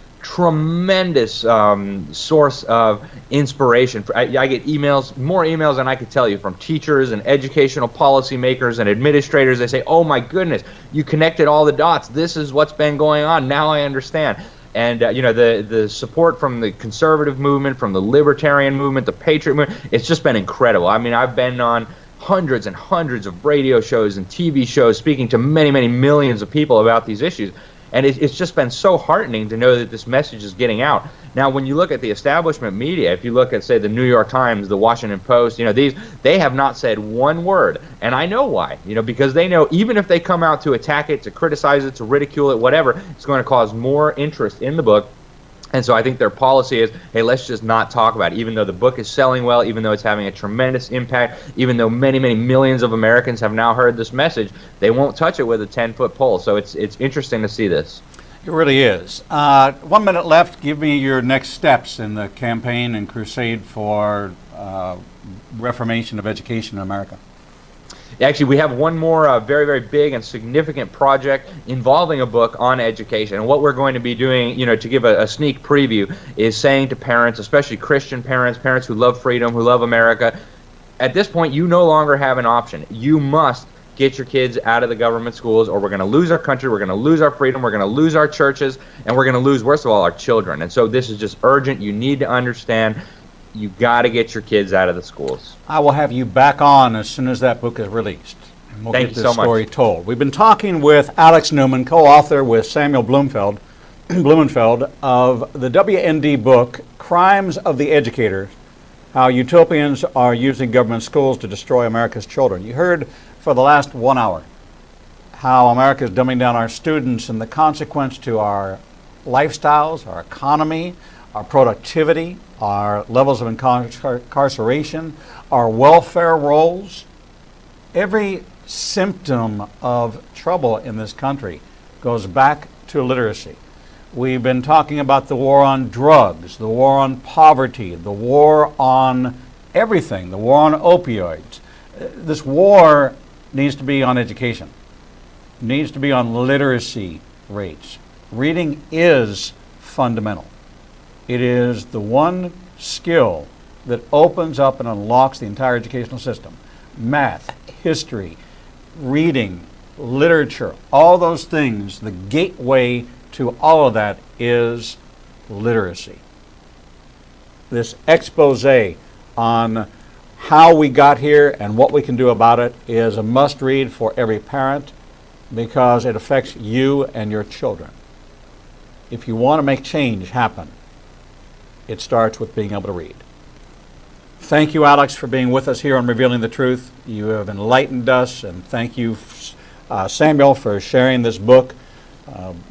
source of inspiration. I get more emails than I could tell you, from teachers and educational policymakers and administrators. They say, oh my goodness, you connected all the dots. This is what's been going on. Now I understand. And the support from the conservative movement, from the libertarian movement, the patriot movement, it's just been incredible. I mean, I've been on hundreds and hundreds of radio shows and TV shows speaking to many, many millions of people about these issues. And it's just been so heartening to know that this message is getting out. Now, when you look at the establishment media, if you look at, say, the New York Times, the Washington Post, they have not said one word. And I know why. Because they know even if they come out to attack it, to criticize it, to ridicule it, whatever, it's going to cause more interest in the book. And so I think their policy is, hey, let's just not talk about it. Even though the book is selling well, even though it's having a tremendous impact, even though many, many millions of Americans have now heard this message, they won't touch it with a 10-foot pole. So it's interesting to see this. It really is. 1 minute left. Give me your next steps in the campaign and crusade for reformation of education in America. Actually, we have one more very, very big and significant project involving a book on education. And what we're going to be doing, to give a sneak preview, is saying to parents, especially Christian parents, parents who love freedom, who love America, at this point, you no longer have an option. You must get your kids out of the government schools, or we're going to lose our country, we're going to lose our freedom, we're going to lose our churches, and we're going to lose, worst of all, our children. And so this is just urgent. You need to understand. You got to get your kids out of the schools. I will have you back on as soon as that book is released. And we'll get this story told. We've been talking with Alex Newman, co-author with Samuel Blumenfeld of the WND book, Crimes of the Educator, How Utopians Are Using Government Schools to Destroy America's Children. You heard for the last 1 hour how America is dumbing down our students and the consequence to our lifestyles, our economy, our productivity, our levels of incarceration, our welfare rolls. Every symptom of trouble in this country goes back to literacy. We've been talking about the war on drugs, the war on poverty, the war on everything, the war on opioids. This war needs to be on education. It needs to be on literacy rates. Reading is fundamental. It is the one skill that opens up and unlocks the entire educational system. Math, history, reading, literature, all those things, the gateway to all of that is literacy. This expose on how we got here and what we can do about it is a must-read for every parent, because it affects you and your children. If you want to make change happen, it starts with being able to read. Thank you, Alex, for being with us here on Revealing the Truth. You have enlightened us, and thank you, Samuel, for sharing this book.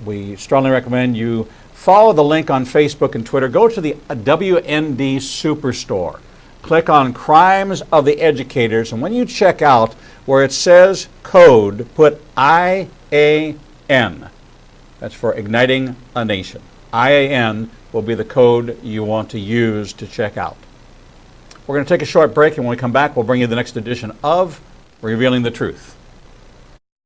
We strongly recommend you follow the link on Facebook and Twitter. Go to the WND Superstore. click on Crimes of the Educators, and when you check out where it says code, put IAN. That's for Igniting a Nation. IAN will be the code you want to use to check out. We're going to take a short break, and when we come back, we'll bring you the next edition of Revealing the Truth.